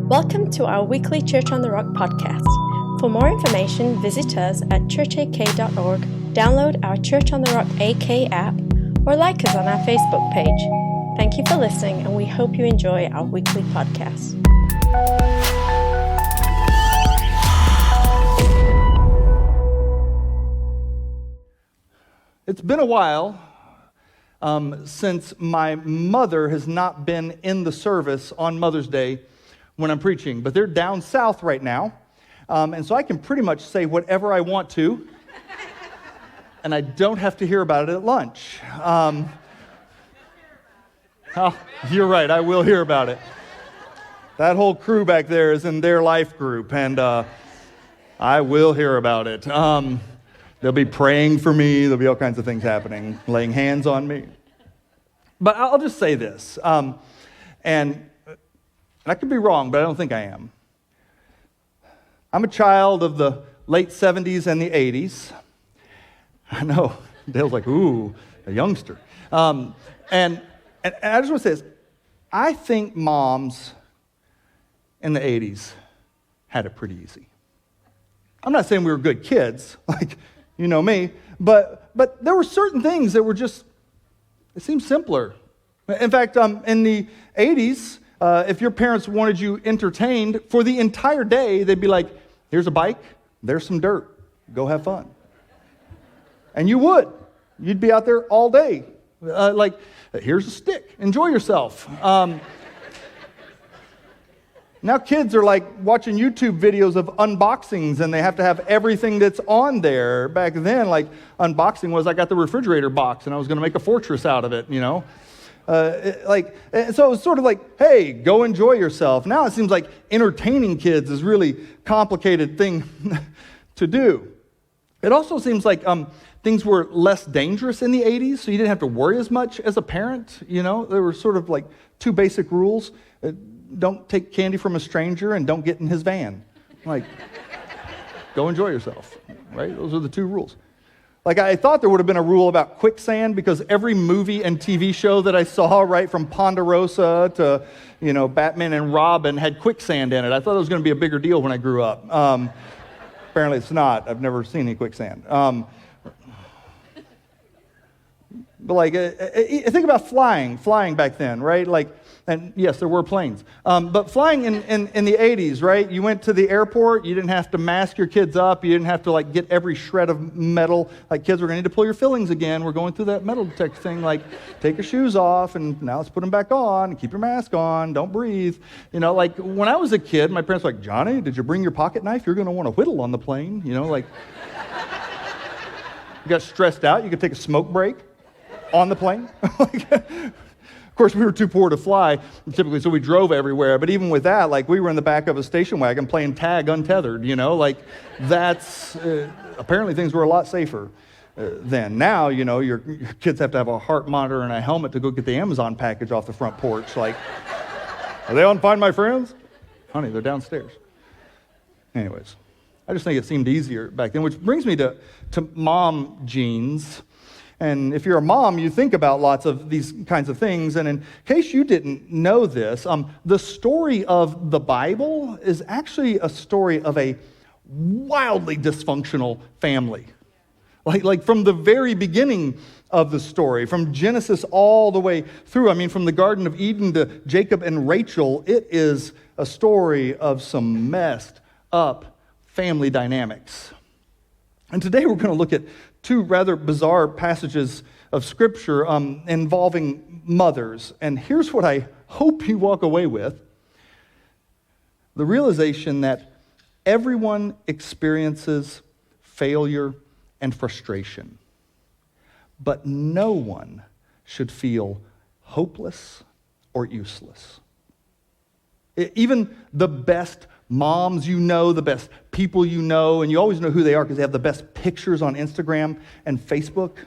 Welcome to our weekly Church on the Rock podcast. For more information, visit us at churchak.org, download our Church on the Rock AK app, or like us on our Facebook page. Thank you for listening, and we hope you enjoy our weekly podcast. It's been a while since my mother has not been in the service on Mother's Day when I'm preaching, but they're down south right now, and so I can pretty much say whatever I want to, and I don't have to hear about it at lunch. You're right, I will hear about it. That whole crew back there is in their life group, and I will hear about it. They'll be praying for me. There'll be all kinds of things happening, laying hands on me. But I'll just say this, and I could be wrong, but I don't think I am. I'm a child of the late 70s and the 80s. I know, Dale's like, ooh, a youngster. And I just want to say this. I think moms in the 80s had it pretty easy. I'm not saying we were good kids, like, you know me, but there were certain things that were just, it seemed simpler. In fact, in the 80s, if your parents wanted you entertained for the entire day, they'd be like, here's a bike, there's some dirt, go have fun. And you would. You'd be out there all day. Like, here's a stick, enjoy yourself. Now kids are like watching YouTube videos of unboxings, and they have to have everything that's on there. Back then, like, unboxing was I got the refrigerator box, and I was going to make a fortress out of it, you know. So it was sort of like, hey, go enjoy yourself. Now it seems like entertaining kids is really complicated thing to do. It also seems like things were less dangerous in the 80s, so you didn't have to worry as much as a parent, you know. There were sort of like two basic rules. Don't take candy from a stranger, and don't get in his van. Like, go enjoy yourself, right? Those are the two rules. Like, I thought there would have been a rule about quicksand, because every movie and TV show that I saw, right, from Ponderosa to, you know, Batman and Robin had quicksand in it. I thought it was going to be a bigger deal when I grew up. Apparently it's not. I've never seen any quicksand. But like, think about flying back then, right? Like, and yes, there were planes. But flying in the 80s, right? You went to the airport, you didn't have to mask your kids up, you didn't have to like get every shred of metal. Like, kids were going to need to pull your fillings again. We're going through that metal detector thing, like, take your shoes off, and now let's put them back on, keep your mask on, don't breathe. You know, like, when I was a kid, my parents were like, Johnny, did you bring your pocket knife? You're going to want to whittle on the plane. You know, like, you got stressed out, you could take a smoke break on the plane. Of course, we were too poor to fly, typically, so we drove everywhere. But even with that, like, we were in the back of a station wagon playing tag untethered, you know? Like, that's, apparently things were a lot safer then. Now, you know, your kids have to have a heart monitor and a helmet to go get the Amazon package off the front porch. Like, are they on Find My Friends? Honey, they're downstairs. Anyways, I just think it seemed easier back then, which brings me to mom genes. And if you're a mom, you think about lots of these kinds of things. And in case you didn't know this, the story of the Bible is actually a story of a wildly dysfunctional family. Like from the very beginning of the story, from Genesis all the way through, I mean, from the Garden of Eden to Jacob and Rachel, it is a story of some messed up family dynamics. And today we're going to look at two rather bizarre passages of Scripture involving mothers. And here's what I hope you walk away with: the realization that everyone experiences failure and frustration, but no one should feel hopeless or useless. Even the best moms you know, the best people you know, and you always know who they are because they have the best pictures on Instagram and Facebook.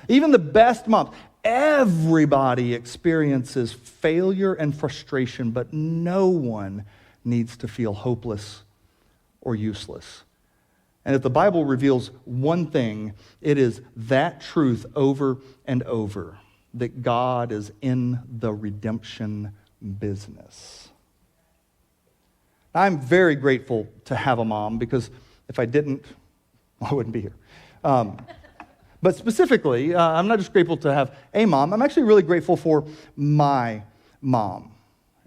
Even the best moms, everybody experiences failure and frustration, but no one needs to feel hopeless or useless. And if the Bible reveals one thing, it is that truth over and over, that God is in the redemption business. I'm very grateful to have a mom because if I didn't, I wouldn't be here. But specifically, I'm not just grateful to have a mom, I'm actually really grateful for my mom.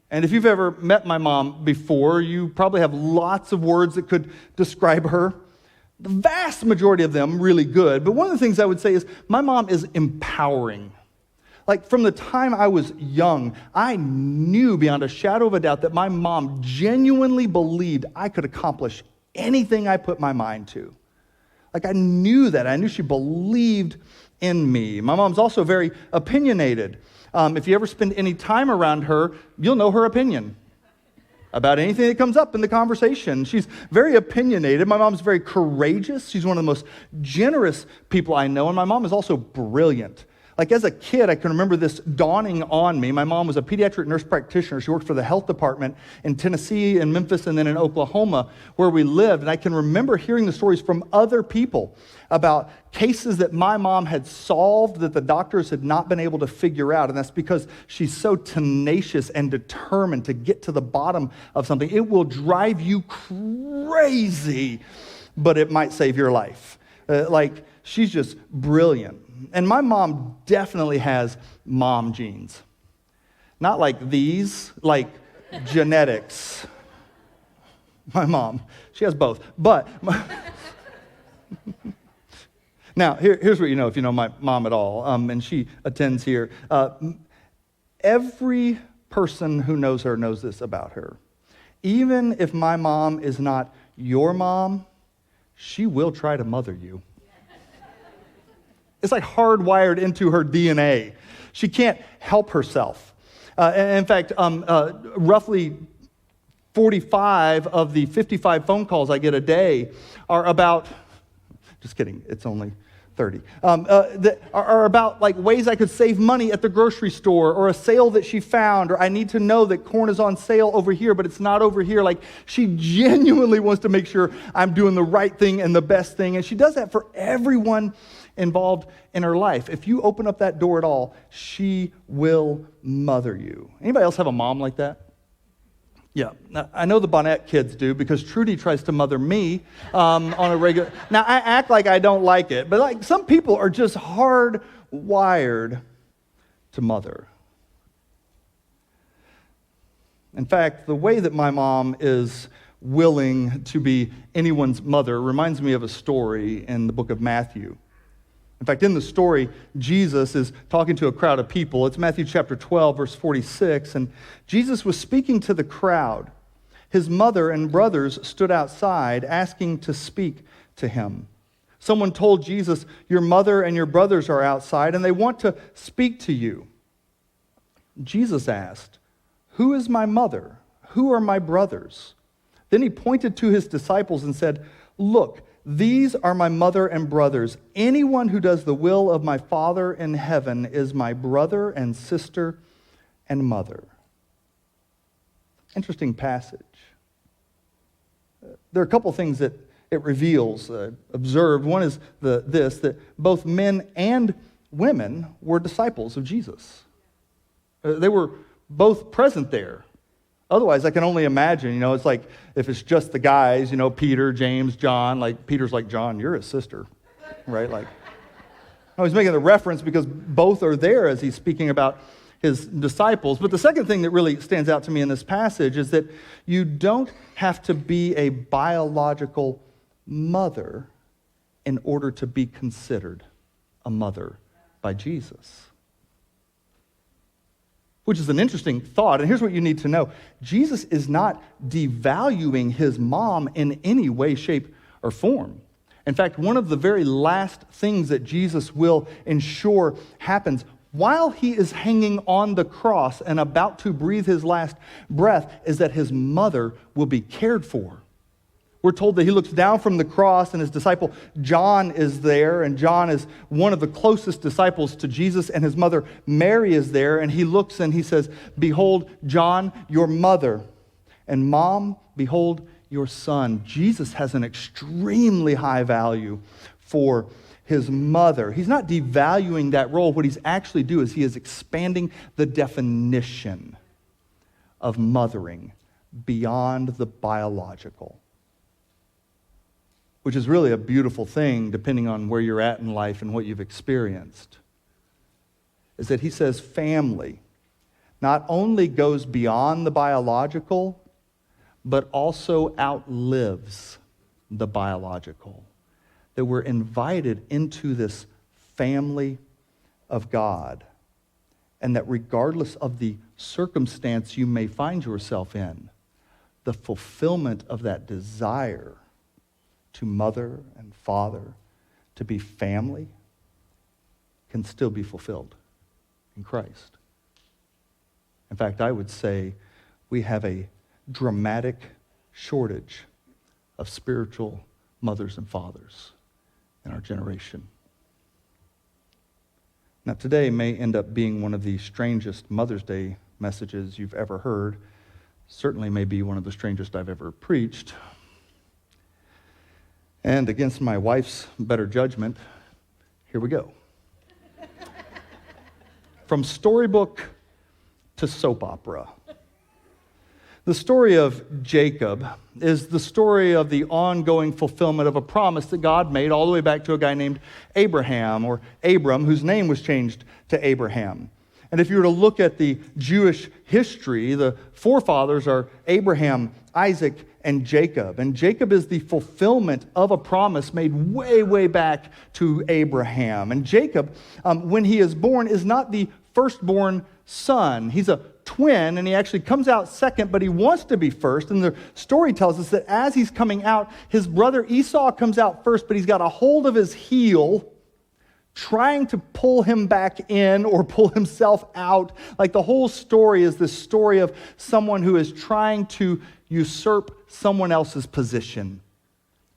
And if you've ever met my mom before, you probably have lots of words that could describe her. The vast majority of them really good. But one of the things I would say is my mom is empowering. Like from the time I was young, I knew beyond a shadow of a doubt that my mom genuinely believed I could accomplish anything I put my mind to. Like I knew that. I knew she believed in me. My mom's also very opinionated. If you ever spend any time around her, you'll know her opinion about anything that comes up in the conversation. She's very opinionated. My mom's very courageous. She's one of the most generous people I know. And my mom is also brilliant. Like as a kid, I can remember this dawning on me. My mom was a pediatric nurse practitioner. She worked for the health department in Tennessee and Memphis and then in Oklahoma where we lived. And I can remember hearing the stories from other people about cases that my mom had solved that the doctors had not been able to figure out. And that's because she's so tenacious and determined to get to the bottom of something. It will drive you crazy, but it might save your life. She's just brilliant. And my mom definitely has mom genes. Not like these, like genetics. My mom, she has both. But, now, here's what you know if you know my mom at all, and she attends here. Every person who knows her knows this about her. Even if my mom is not your mom, she will try to mother you. It's like hardwired into her DNA. She can't help herself. In fact, roughly 45 of the 55 phone calls I get a day are about, just kidding, it's only 30, that are about like ways I could save money at the grocery store or a sale that she found, or I need to know that corn is on sale over here, but it's not over here. Like she genuinely wants to make sure I'm doing the right thing and the best thing. And she does that for everyone involved in her life. If you open up that door at all, she will mother you. Anybody else have a mom like that? Yeah, now, I know the Bonnet kids do because Trudy tries to mother me on a regular. Now I act like I don't like it, but like some people are just hardwired to mother. In fact, the way that my mom is willing to be anyone's mother reminds me of a story in the book of Matthew. In fact, in the story, Jesus is talking to a crowd of people. It's Matthew chapter 12, verse 46, and Jesus was speaking to the crowd. His mother and brothers stood outside asking to speak to him. Someone told Jesus, "Your mother and your brothers are outside, and they want to speak to you." Jesus asked, "Who is my mother? Who are my brothers?" Then he pointed to his disciples and said, "Look, these are my mother and brothers. Anyone who does the will of my Father in heaven is my brother and sister and mother." Interesting passage. There are a couple things that it reveals, observed. One is this, that both men and women were disciples of Jesus. They were both present there. Otherwise, I can only imagine, it's like if it's just the guys, Peter, James, John, like Peter's like, "John, you're his sister," right? Like, I was making the reference because both are there as he's speaking about his disciples. But the second thing that really stands out to me in this passage is that you don't have to be a biological mother in order to be considered a mother by Jesus. Which is an interesting thought. And here's what you need to know. Jesus is not devaluing his mom in any way, shape, or form. In fact, one of the very last things that Jesus will ensure happens while he is hanging on the cross and about to breathe his last breath is that his mother will be cared for. We're told that he looks down from the cross and his disciple John is there, and John is one of the closest disciples to Jesus, and his mother Mary is there, and he looks and he says, "Behold, John, your mother, and Mom, behold, your son." Jesus has an extremely high value for his mother. He's not devaluing that role. What he's actually doing is he is expanding the definition of mothering beyond the biological, which is really a beautiful thing depending on where you're at in life and what you've experienced, is that he says family not only goes beyond the biological, but also outlives the biological. That we're invited into this family of God, and that regardless of the circumstance you may find yourself in, the fulfillment of that desire to mother and father, to be family, can still be fulfilled in Christ. In fact, I would say we have a dramatic shortage of spiritual mothers and fathers in our generation. Now, today may end up being one of the strangest Mother's Day messages you've ever heard. Certainly may be one of the strangest I've ever preached. And against my wife's better judgment, here we go. From storybook to soap opera. The story of Jacob is the story of the ongoing fulfillment of a promise that God made all the way back to a guy named Abraham, or Abram, whose name was changed to Abraham. And if you were to look at the Jewish history, the forefathers are Abraham, Isaac, and Jacob. And Jacob is the fulfillment of a promise made way, way back to Abraham. And Jacob, when he is born, is not the firstborn son. He's a twin, and he actually comes out second, but he wants to be first. And the story tells us that as he's coming out, his brother Esau comes out first, but he's got a hold of his heel, trying to pull him back in or pull himself out. Like the whole story is this story of someone who is trying to usurp someone else's position,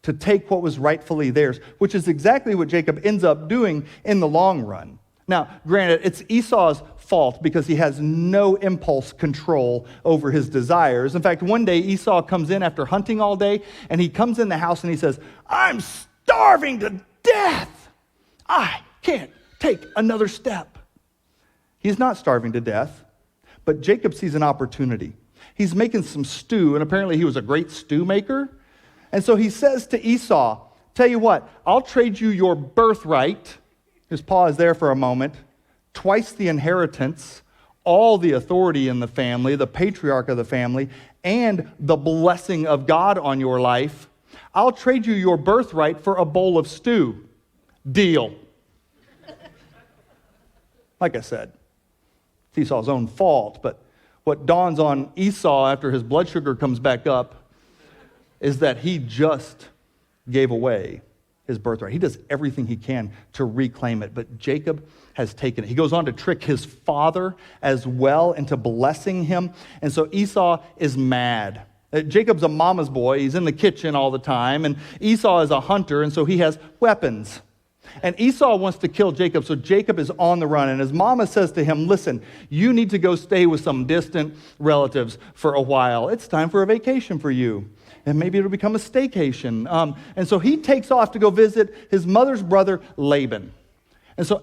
to take what was rightfully theirs, which is exactly what Jacob ends up doing in the long run. Now, granted, it's Esau's fault because he has no impulse control over his desires. In fact, one day Esau comes in after hunting all day, and he comes in the house and he says, "I'm starving to death. I can't take another step." He's not starving to death, but Jacob sees an opportunity. He's making some stew, and apparently he was a great stew maker. And so he says to Esau, "Tell you what, I'll trade you your birthright." Just pause there for a moment. Twice the inheritance, all the authority in the family, the patriarch of the family, and the blessing of God on your life. I'll trade you your birthright for a bowl of stew. Deal. Like I said, it's Esau's own fault, but what dawns on Esau after his blood sugar comes back up is that he just gave away his birthright. He does everything he can to reclaim it, but Jacob has taken it. He goes on to trick his father as well into blessing him, and so Esau is mad. Jacob's a mama's boy. He's in the kitchen all the time, and Esau is a hunter, and so he has weapons. And Esau wants to kill Jacob, so Jacob is on the run. And his mama says to him, "Listen, you need to go stay with some distant relatives for a while. It's time for a vacation for you. And maybe it'll become a staycation." And so he takes off to go visit his mother's brother, Laban. And so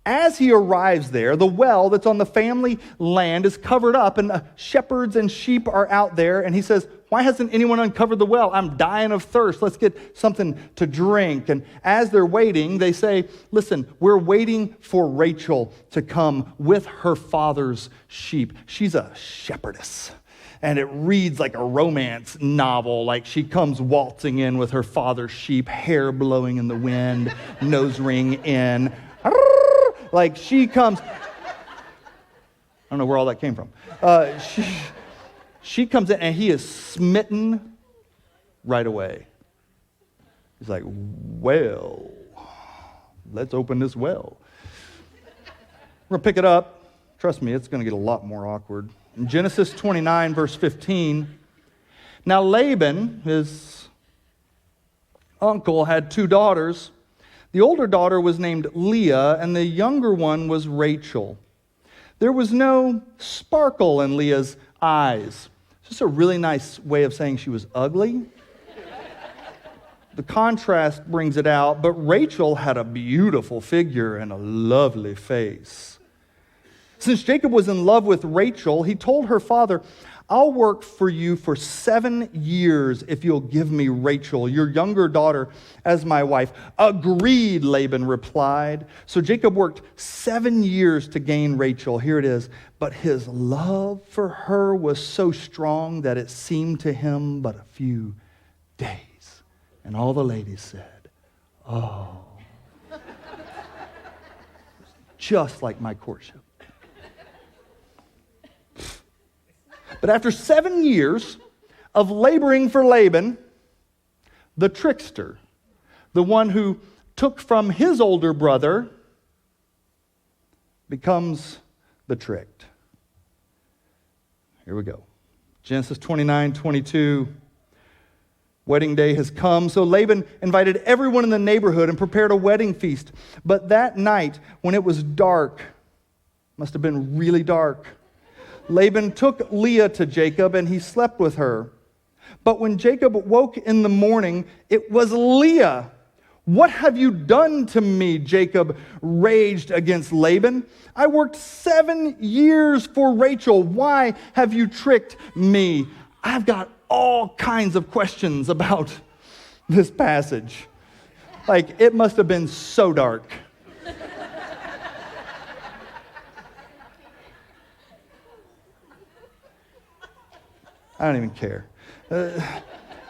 as he arrives there, the well that's on the family land is covered up, and shepherds and sheep are out there. And he says, "Why hasn't anyone uncovered the well? I'm dying of thirst. Let's get something to drink." And as they're waiting, they say, "Listen, we're waiting for Rachel to come with her father's sheep. She's a shepherdess." And it reads like a romance novel, like she comes waltzing in with her father's sheep, hair blowing in the wind, nose ring in. Like she comes, I don't know where all that came from. She comes in and he is smitten right away. He's like, "Well, let's open this well." We're going to pick it up. Trust me, it's going to get a lot more awkward. In Genesis 29, verse 15, now Laban, his uncle, had 2 daughters. The older daughter was named Leah, and the younger one was Rachel. There was no sparkle in Leah's eyes. It's just a really nice way of saying she was ugly. The contrast brings it out, but Rachel had a beautiful figure and a lovely face. Since Jacob was in love with Rachel, he told her father, I'll work for you for 7 years if you'll give me Rachel, your younger daughter, as my wife." "Agreed," Laban replied. So Jacob worked 7 years to gain Rachel. Here it is. "But his love for her was so strong that it seemed to him but a few days." And all the ladies said, "Oh." Just like my courtship. But after 7 years of laboring for Laban, the trickster, the one who took from his older brother, becomes the tricked. Here we go. Genesis 29:22. Wedding day has come, so Laban invited everyone in the neighborhood and prepared a wedding feast. But that night, when it was dark, must have been really dark, Laban took Leah to Jacob and he slept with her. But when Jacob woke in the morning, it was Leah. "What have you done to me?" Jacob raged against Laban. "I worked 7 years for Rachel. Why have you tricked me?" I've got all kinds of questions about this passage. Like, it must have been so dark. I don't even care.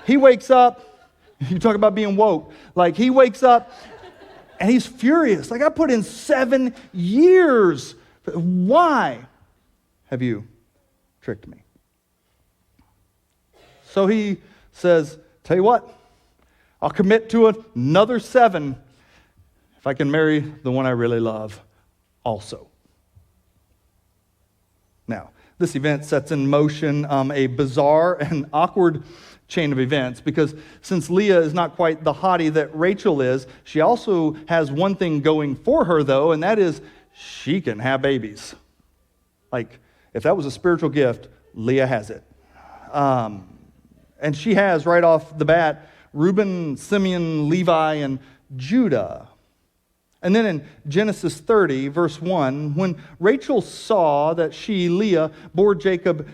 He wakes up. You talk about being woke. Like, he wakes up and he's furious. Like, I put in 7 years. Why have you tricked me? So he says, "Tell you what, I'll commit to another 7 if I can marry the one I really love also." Now, this event sets in motion a bizarre and awkward chain of events, because since Leah is not quite the hottie that Rachel is, she also has one thing going for her, though, and that is she can have babies. Like, if that was a spiritual gift, Leah has it. And she has, right off the bat, Reuben, Simeon, Levi, and Judah. And then in Genesis 30, verse 1, when Rachel saw that she bore Jacob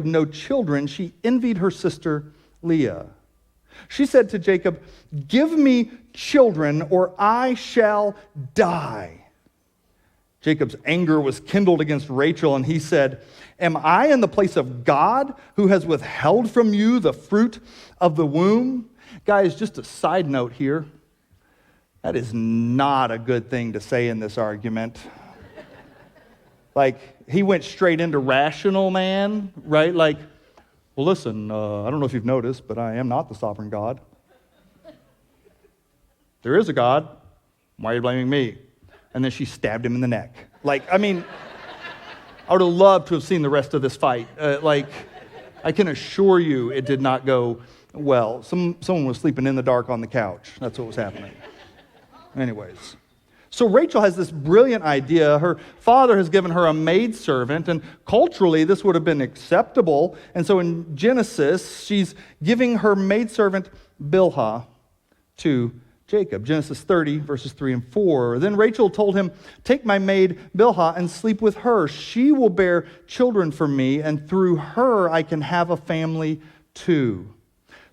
no children, she envied her sister Leah. She said to Jacob, "Give me children or I shall die." Jacob's anger was kindled against Rachel, and he said, "Am I in the place of God who has withheld from you the fruit of the womb?" Guys, just a side note here. That is not a good thing to say in this argument. Like, he went straight into rational man, right? Like, "Well, listen, I don't know if you've noticed, but I am not the sovereign God. There is a God. Why are you blaming me?" And then she stabbed him in the neck. Like, I mean, I would have loved to have seen the rest of this fight. I can assure you it did not go well. Someone was sleeping in the dark on the couch. That's what was happening. Anyways, so Rachel has this brilliant idea. Her father has given her a maidservant, and culturally this would have been acceptable. And so in Genesis, she's giving her maidservant Bilhah to Jacob. Genesis 30, verses 3 and 4. Then Rachel told him, "Take my maid Bilhah and sleep with her. She will bear children for me, and through her I can have a family too."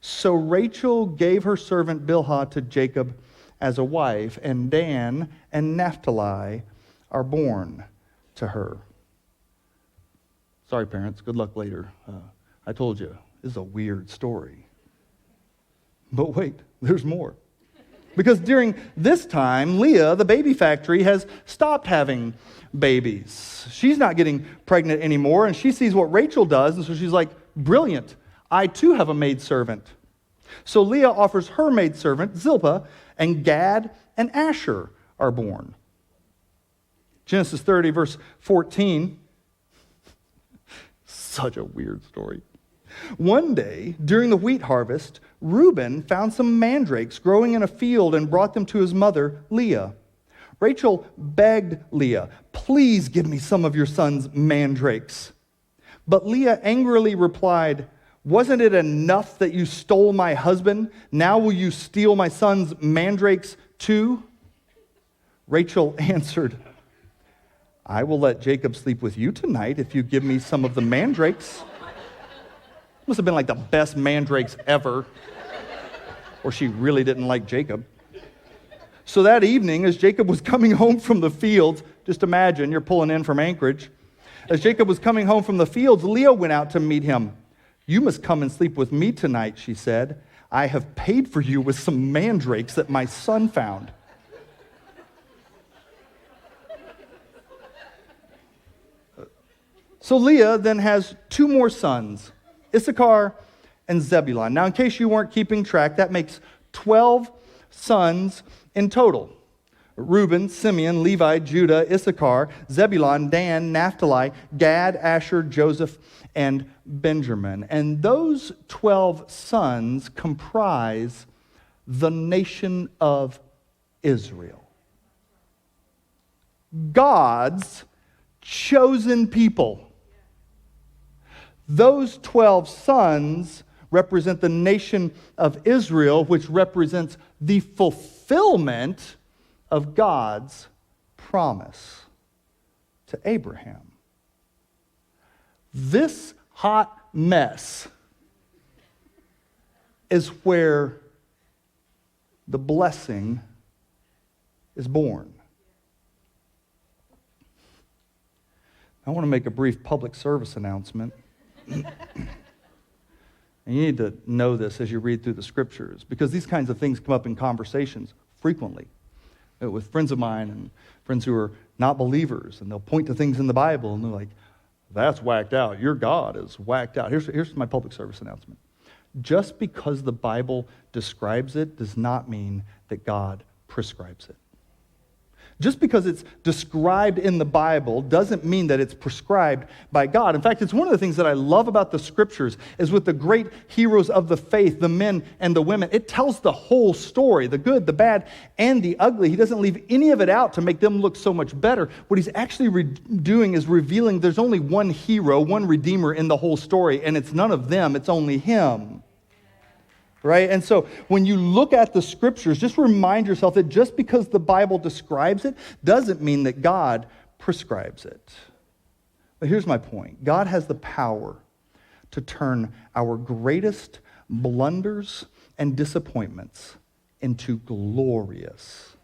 So Rachel gave her servant Bilhah to Jacob as a wife, and Dan and Naphtali are born to her. Sorry, parents. Good luck later. I told you, this is a weird story. But wait, there's more. Because during this time, Leah, the baby factory, has stopped having babies. She's not getting pregnant anymore, and she sees what Rachel does, and so she's like, "Brilliant. I too have a maidservant." So Leah offers her maidservant, Zilpah, and Gad and Asher are born. Genesis 30, verse 14. Such a weird story. One day, during the wheat harvest, Reuben found some mandrakes growing in a field and brought them to his mother, Leah. Rachel begged Leah, "Please give me some of your son's mandrakes." But Leah angrily replied, "Wasn't it enough that you stole my husband? Now will you steal my son's mandrakes too?" Rachel answered, I will let Jacob sleep with you tonight if you give me some of the mandrakes. Must have been like the best mandrakes ever. Or she really didn't like Jacob. So that evening, as Jacob was coming home from the fields, just imagine you're pulling in from Anchorage. As Jacob was coming home from the fields, Leah went out to meet him. You must come and sleep with me tonight, she said. I have paid for you with some mandrakes that my son found. So Leah then has two more sons, Issachar and Zebulun. Now, in case you weren't keeping track, that makes 12 sons in total. Reuben, Simeon, Levi, Judah, Issachar, Zebulun, Dan, Naphtali, Gad, Asher, Joseph, and Benjamin. And those 12 sons comprise the nation of Israel. God's chosen people. Those 12 sons represent the nation of Israel, which represents the fulfillment of God's promise to Abraham. This hot mess is where the blessing is born. I want to make a brief public service announcement. And you need to know this as you read through the scriptures, because these kinds of things come up in conversations frequently with friends of mine and friends who are not believers, and they'll point to things in the Bible and they're like, that's whacked out. Your God is whacked out. Here's my public service announcement. Just because the Bible describes it does not mean that God prescribes it. Just because it's described in the Bible doesn't mean that it's prescribed by God. In fact, it's one of the things that I love about the scriptures is with the great heroes of the faith, the men and the women, it tells the whole story, the good, the bad, and the ugly. He doesn't leave any of it out to make them look so much better. What he's actually doing is revealing there's only one hero, one redeemer in the whole story, and it's none of them, it's only him. Right? And so when you look at the scriptures, just remind yourself that just because the Bible describes it doesn't mean that God prescribes it. But here's my point. God has the power to turn our greatest blunders and disappointments into glorious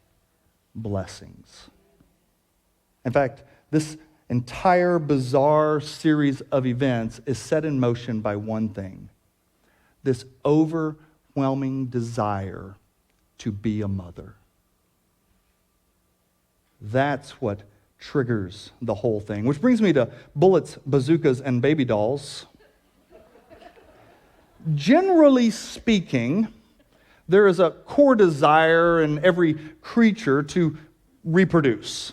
blessings. In fact, this entire bizarre series of events is set in motion by one thing: this overwhelming desire to be a mother. That's what triggers the whole thing. Which brings me to bullets, bazookas, and baby dolls. Generally speaking, there is a core desire in every creature to reproduce.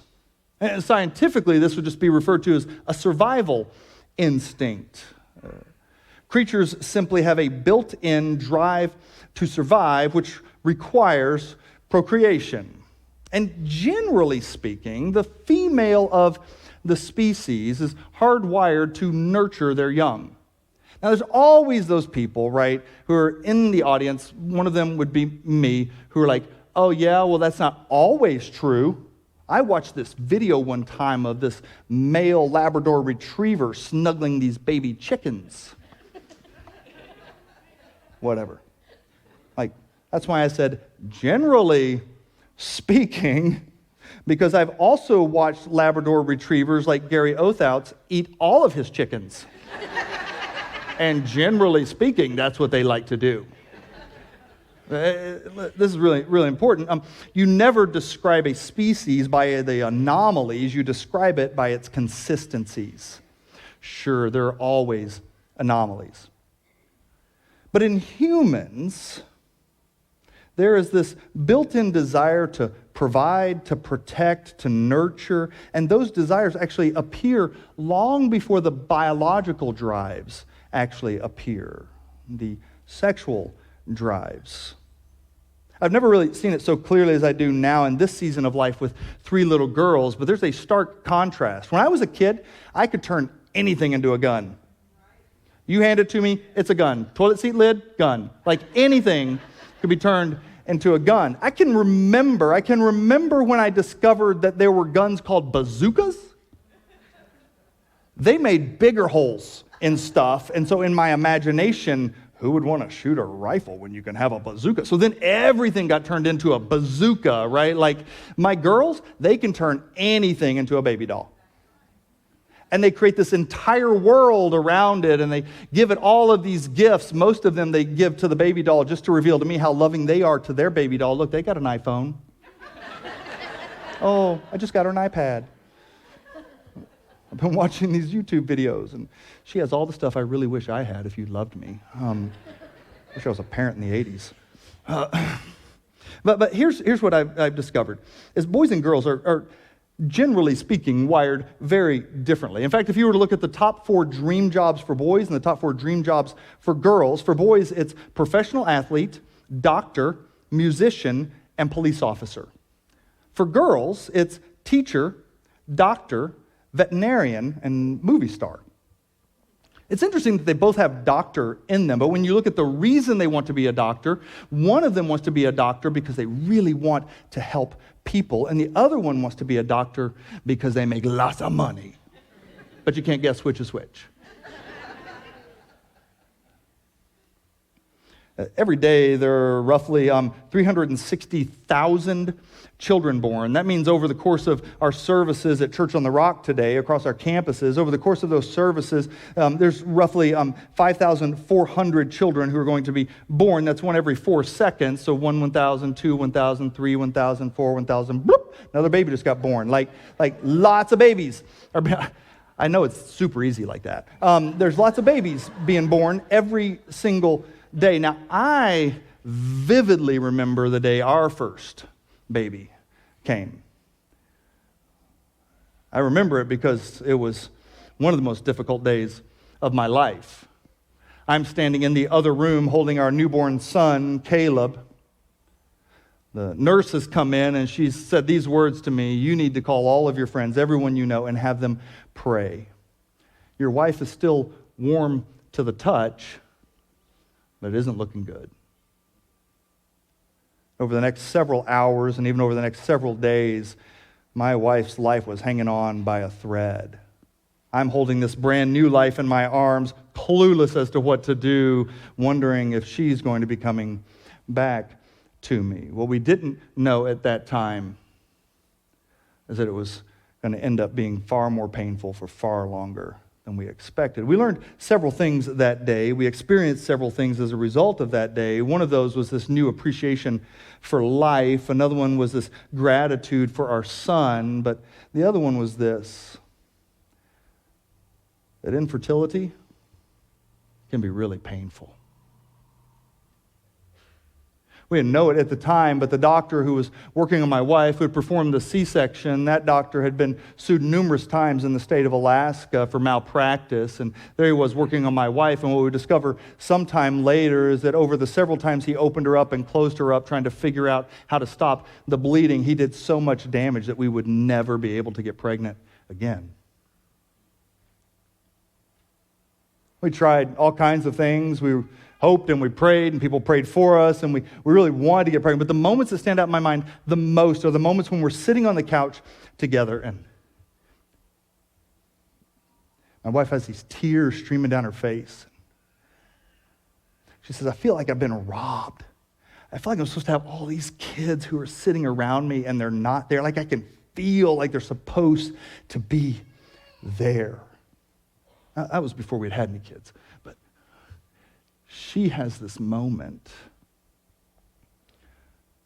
And scientifically, this would just be referred to as a survival instinct. Creatures simply have a built-in drive to survive, which requires procreation. And generally speaking, the female of the species is hardwired to nurture their young. Now, there's always those people, right, who are in the audience. One of them would be me, who are like, oh yeah, well, that's not always true. I watched this video one time of this male Labrador retriever snuggling these baby chickens. Whatever. Like, that's why I said, generally speaking, because I've also watched Labrador retrievers like Gary Othouts eat all of his chickens. And generally speaking, that's what they like to do. This is really, really important. You never describe a species by the anomalies. You describe it by its consistencies. Sure, there are always anomalies. But in humans, there is this built-in desire to provide, to protect, to nurture, and those desires actually appear long before the biological drives actually appear, the sexual drives. I've never really seen it so clearly as I do now in this season of life with 3 little girls, but there's a stark contrast. When I was a kid, I could turn anything into a gun. You hand it to me, it's a gun. Toilet seat lid, gun. Like anything could be turned into a gun. I can remember when I discovered that there were guns called bazookas. they made bigger holes in stuff. And so in my imagination, who would want to shoot a rifle when you can have a bazooka? So then everything got turned into a bazooka, right? Like my girls, they can turn anything into a baby doll. And they create this entire world around it, and they give it all of these gifts. Most of them they give to the baby doll just to reveal to me how loving they are to their baby doll. Look, they got an iPhone. Oh, I just got her an iPad. I've been watching these YouTube videos, and she has all the stuff I really wish I had if you loved me. Wish I was a parent in the 80s. But here's what I've discovered, is boys and girls are generally speaking wired very differently. In fact, if you were to look at the top 4 dream jobs for boys and the top 4 dream jobs for girls, for boys it's professional athlete, doctor, musician, and police officer. For girls, it's teacher, doctor, veterinarian, and movie star. It's interesting that they both have doctor in them, but when you look at the reason they want to be a doctor, one of them wants to be a doctor because they really want to help people, and the other one wants to be a doctor because they make lots of money. But you can't guess which is which. Every day, there are roughly 360,000 children born. That means over the course of our services at Church on the Rock today, across our campuses, over the course of those services, there's roughly 5,400 children who are going to be born. That's one every 4 seconds. So 1,000, 2, 1,000, 3, 1,000, 4, 1,000, bloop, another baby just got born. Like lots of babies are. I know it's super easy like that. There's lots of babies being born every single day. Now, I vividly remember the day our first baby came. I remember it because it was one of the most difficult days of my life. I'm standing in the other room holding our newborn son, Caleb. The nurse has come in and she's said these words to me: you need to call all of your friends, everyone you know, and have them pray. Your wife is still warm to the touch, but it isn't looking good. Over the next several hours and even over the next several days, my wife's life was hanging on by a thread. I'm holding this brand new life in my arms, clueless as to what to do, wondering if she's going to be coming back to me. What we didn't know at that time is that it was going to end up being far more painful for far longer than we expected. We learned several things that day. We experienced several things as a result of that day. One of those was this new appreciation for life. Another one was this gratitude for our son. But the other one was this: that infertility can be really painful. We didn't know it at the time, but the doctor who was working on my wife, who had performed the C-section, that doctor had been sued numerous times in the state of Alaska for malpractice. And there he was working on my wife. And what we discover sometime later is that over the several times he opened her up and closed her up, trying to figure out how to stop the bleeding, he did so much damage that we would never be able to get pregnant again. We tried all kinds of things. We hoped and we prayed, and people prayed for us, and we really wanted to get pregnant. But the moments that stand out in my mind the most are the moments when we're sitting on the couch together, and my wife has these tears streaming down her face. She says, I feel like I've been robbed. I feel like I'm supposed to have all these kids who are sitting around me, and they're not there. Like I can feel like they're supposed to be there. Now, that was before we'd had any kids. But she has this moment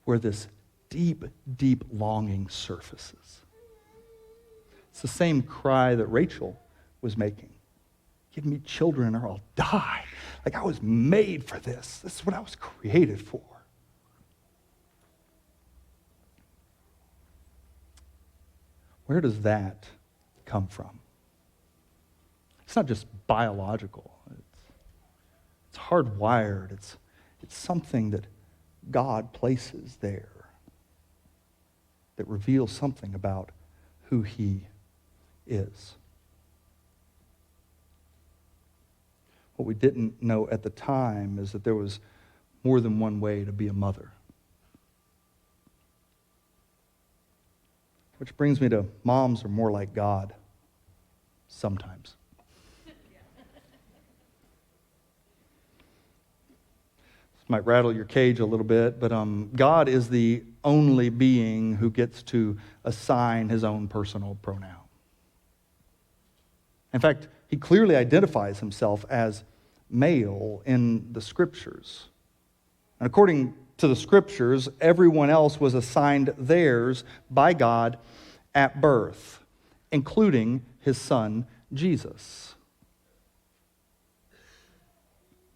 where this deep, deep longing surfaces. It's the same cry that Rachel was making. Give me children or I'll die. Like I was made for this. This is what I was created for. Where does that come from? It's not just biological. It's hardwired. It's something that God places there that reveals something about who He is. What we didn't know at the time is that there was more than one way to be a mother. Which brings me to moms are more like God sometimes. might rattle your cage a little bit, but God is the only being who gets to assign his own personal pronoun. In fact, he clearly identifies himself as male in the Scriptures. And according to the Scriptures, everyone else was assigned theirs by God at birth, including his son, Jesus.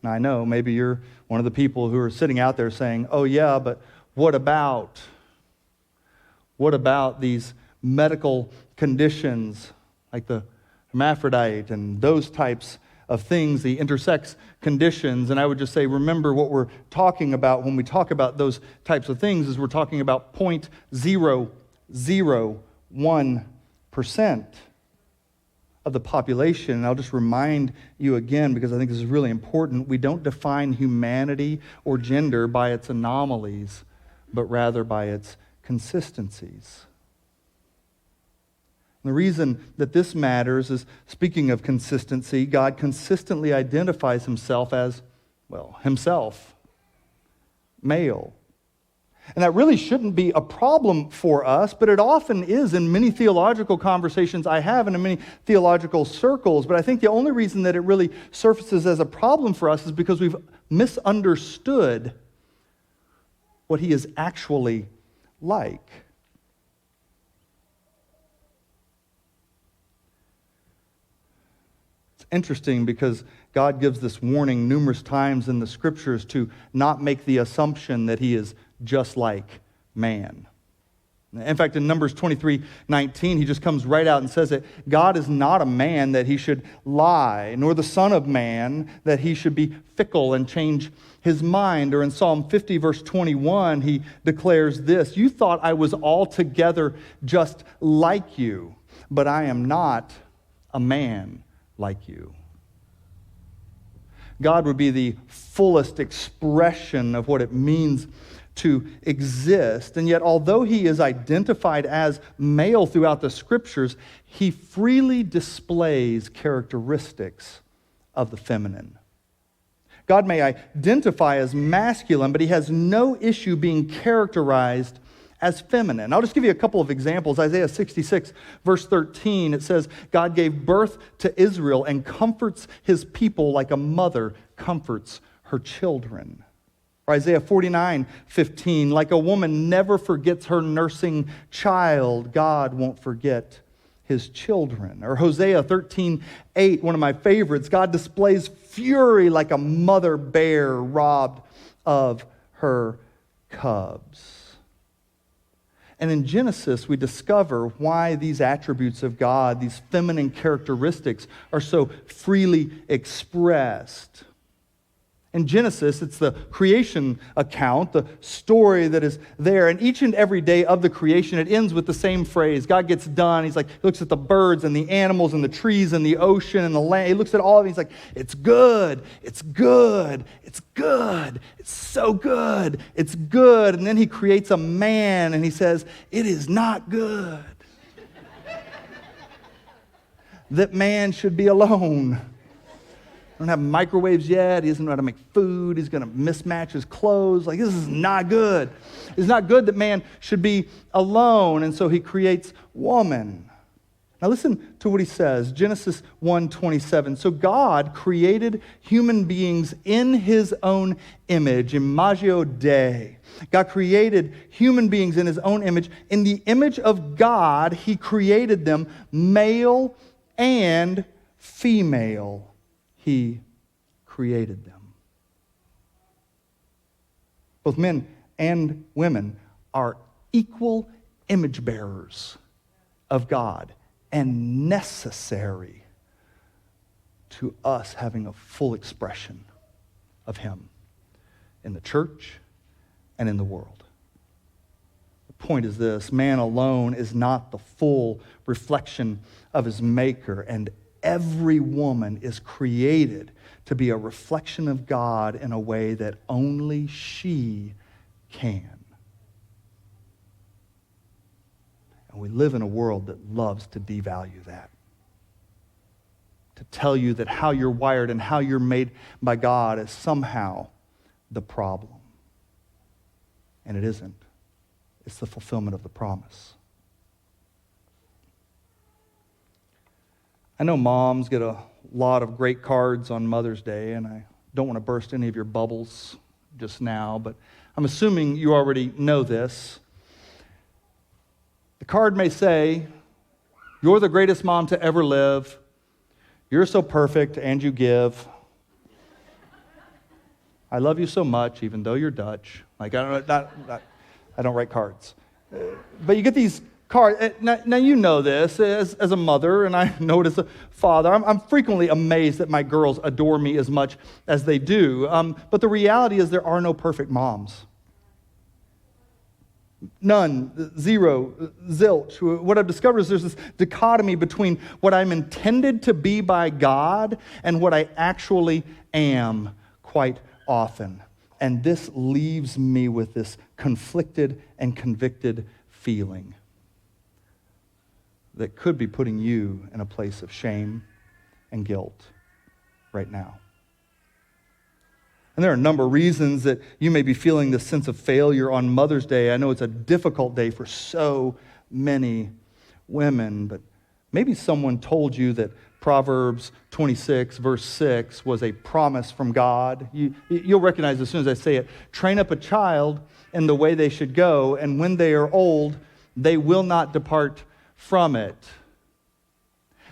Now, I know maybe you're one of the people who are sitting out there saying, oh yeah, but what about these medical conditions like the hermaphrodite and those types of things, the intersex conditions? And I would just say, remember what we're talking about when we talk about those types of things is we're talking about 0.001% of the population. And I'll just remind you again, because I think this is really important, we don't define humanity or gender by its anomalies, but rather by its consistencies. And the reason that this matters is, speaking of consistency, God consistently identifies himself as, well, himself, male. And that really shouldn't be a problem for us, but it often is in many theological conversations I have and in many theological circles. But I think the only reason that it really surfaces as a problem for us is because we've misunderstood what he is actually like. It's interesting because God gives this warning numerous times in the Scriptures to not make the assumption that he is just like man. In fact, in Numbers 23:19, he just comes right out and says that God is not a man that he should lie, nor the son of man that he should be fickle and change his mind. Or in Psalm 50, verse 21, he declares this, you thought I was altogether just like you, but I am not a man like you. God would be the fullest expression of what it means to exist. And yet, although he is identified as male throughout the Scriptures, he freely displays characteristics of the feminine. God may identify as masculine, but he has no issue being characterized as feminine. I'll just give you a couple of examples. Isaiah 66, verse 13, it says, God gave birth to Israel and comforts his people like a mother comforts her children. Or Isaiah 49:15, like a woman never forgets her nursing child, God won't forget his children. Or Hosea 13:8, one of my favorites, God displays fury like a mother bear robbed of her cubs. And in Genesis, we discover why these attributes of God, these feminine characteristics, are so freely expressed. In Genesis, it's the creation account, the story that is there. And each and every day of the creation, it ends with the same phrase. God gets done. He looks at the birds and the animals and the trees and the ocean and the land. He looks at all of it. He's like, it's good. It's good. It's good. It's so good. It's good. And then he creates a man and he says, it is not good that man should be alone. Don't have microwaves yet. He doesn't know how to make food. He's going to mismatch his clothes. This is not good. It's not good that man should be alone. And so he creates woman. Now listen to what he says. Genesis 1:27. So God created human beings in his own image, imago Dei. God created human beings in his own image. In the image of God, he created them, male and female. He created them. Both men and women are equal image bearers of God and necessary to us having a full expression of him in the church and in the world. The point is this: man alone is not the full reflection of his maker, and every woman is created to be a reflection of God in a way that only she can. And we live in a world that loves to devalue that. To tell you that how you're wired and how you're made by God is somehow the problem. And it isn't. It's the fulfillment of the promise. I know moms get a lot of great cards on Mother's Day, and I don't want to burst any of your bubbles just now, but I'm assuming you already know this. The card may say, "You're the greatest mom to ever live. You're so perfect, and you give. I love you so much, even though you're Dutch." Like, I don't write cards. But you get these cards. Now you know this as a mother, and I know it as a father. I'm frequently amazed that my girls adore me as much as they do. But the reality is there are no perfect moms. None, zero, zilch. What I've discovered is there's this dichotomy between what I'm intended to be by God and what I actually am quite often. And this leaves me with this conflicted and convicted feeling that could be putting you in a place of shame and guilt right now. And there are a number of reasons that you may be feeling this sense of failure on Mother's Day. I know it's a difficult day for so many women, but maybe someone told you that Proverbs 26, verse 6 was a promise from God. You'll recognize as soon as I say it. Train up a child in the way they should go, and when they are old, they will not depart from it.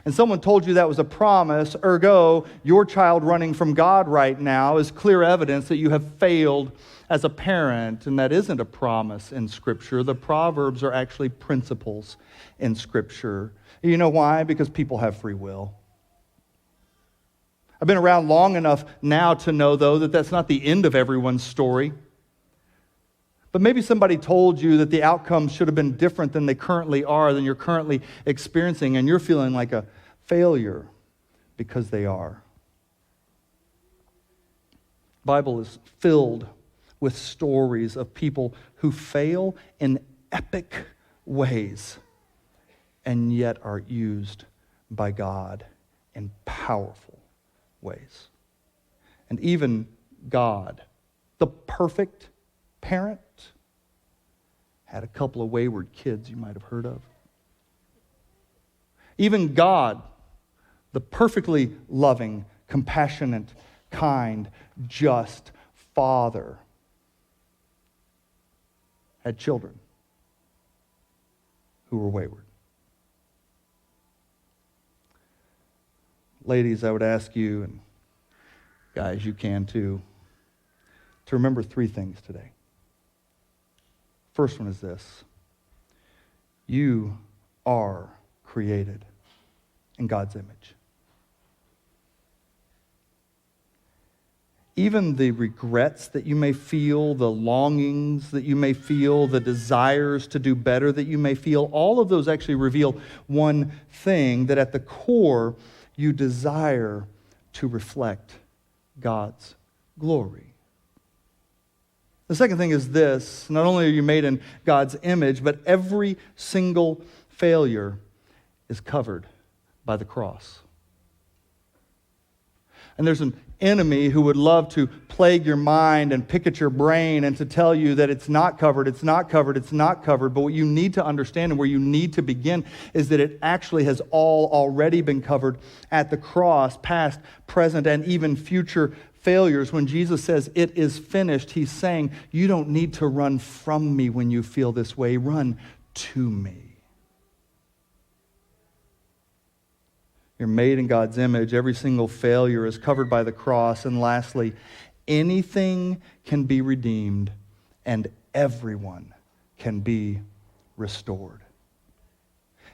And someone told you that was a promise, ergo, your child running from God right now is clear evidence that you have failed as a parent, and that isn't a promise in Scripture. The Proverbs are actually principles in Scripture. You know why? Because people have free will. I've been around long enough now to know, though, that that's not the end of everyone's story. But maybe somebody told you that the outcomes should have been different than they currently are, than you're currently experiencing, and you're feeling like a failure because they are. The Bible is filled with stories of people who fail in epic ways and yet are used by God in powerful ways. And even God, the perfect parent, had a couple of wayward kids you might have heard of. Even God, the perfectly loving, compassionate, kind, just Father, had children who were wayward. Ladies, I would ask you, and guys, you can too, to remember three things today. First one is this: you are created in God's image. Even the regrets that you may feel, the longings that you may feel, the desires to do better that you may feel, all of those actually reveal one thing, that at the core, you desire to reflect God's glory. The second thing is this: not only are you made in God's image, but every single failure is covered by the cross. And there's an enemy who would love to plague your mind and pick at your brain and to tell you that it's not covered, it's not covered, it's not covered. But what you need to understand and where you need to begin is that it actually has all already been covered at the cross, past, present, and even future failures. When Jesus says, "It is finished," he's saying, you don't need to run from me when you feel this way. Run to me. You're made in God's image. Every single failure is covered by the cross. And lastly, anything can be redeemed and everyone can be restored.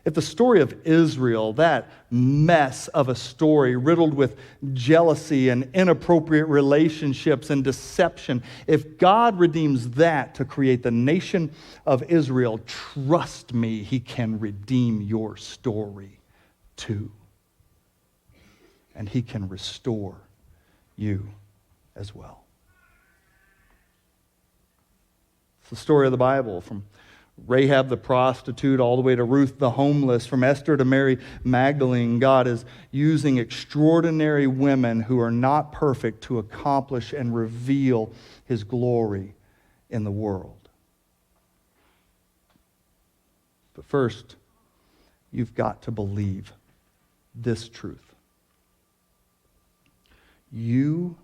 If the story of Israel, that mess of a story riddled with jealousy and inappropriate relationships and deception, if God redeems that to create the nation of Israel, trust me, he can redeem your story too. And he can restore you as well. It's the story of the Bible from Rahab the prostitute, all the way to Ruth the homeless, from Esther to Mary Magdalene, God is using extraordinary women who are not perfect to accomplish and reveal his glory in the world. But first, you've got to believe this truth. You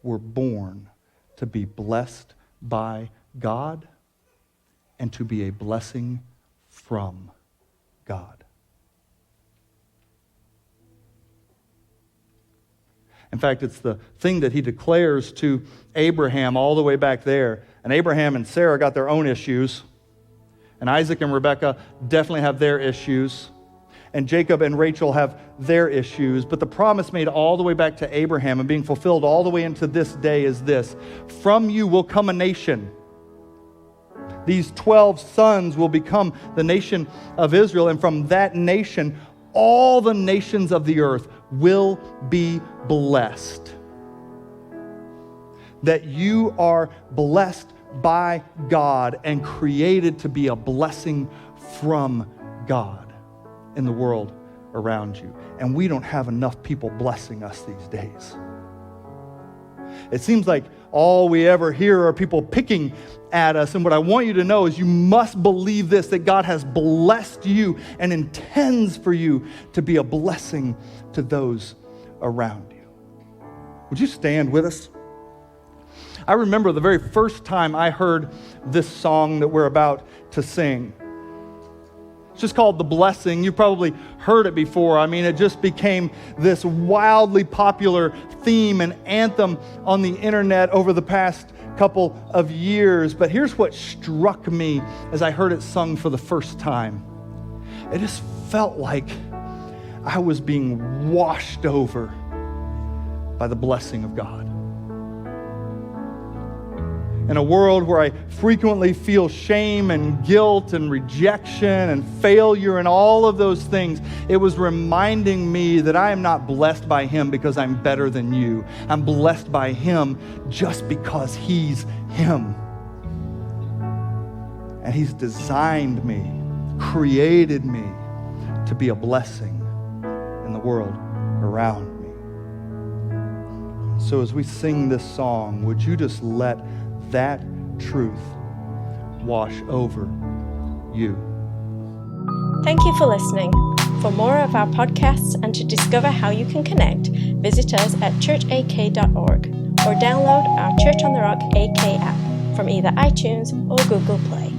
were born to be blessed by God and to be a blessing from God. In fact, it's the thing that he declares to Abraham all the way back there. And Abraham and Sarah got their own issues. And Isaac and Rebekah definitely have their issues. And Jacob and Rachel have their issues. But the promise made all the way back to Abraham and being fulfilled all the way into this day is this: from you will come a nation. These 12 sons will become the nation of Israel, and from that nation, all the nations of the earth will be blessed. That you are blessed by God and created to be a blessing from God in the world around you. And we don't have enough people blessing us these days. It seems like all we ever hear are people picking at us. And what I want you to know is you must believe this, that God has blessed you and intends for you to be a blessing to those around you. Would you stand with us? I remember the very first time I heard this song that we're about to sing. It's just called The Blessing. You probably heard it before. I mean, it just became this wildly popular theme and anthem on the internet over the past couple of years. But here's what struck me as I heard it sung for the first time. It just felt like I was being washed over by the blessing of God. In a world where I frequently feel shame and guilt and rejection and failure and all of those things, it was reminding me that I am not blessed by Him because I'm better than you. I'm blessed by Him just because He's Him. And He's designed me, created me to be a blessing in the world around me. So as we sing this song, would you just let that truth wash over you? Thank you for listening. For more of our podcasts and to discover how you can connect, visit us at churchak.org or download our Church on the Rock AK app from either iTunes or Google Play.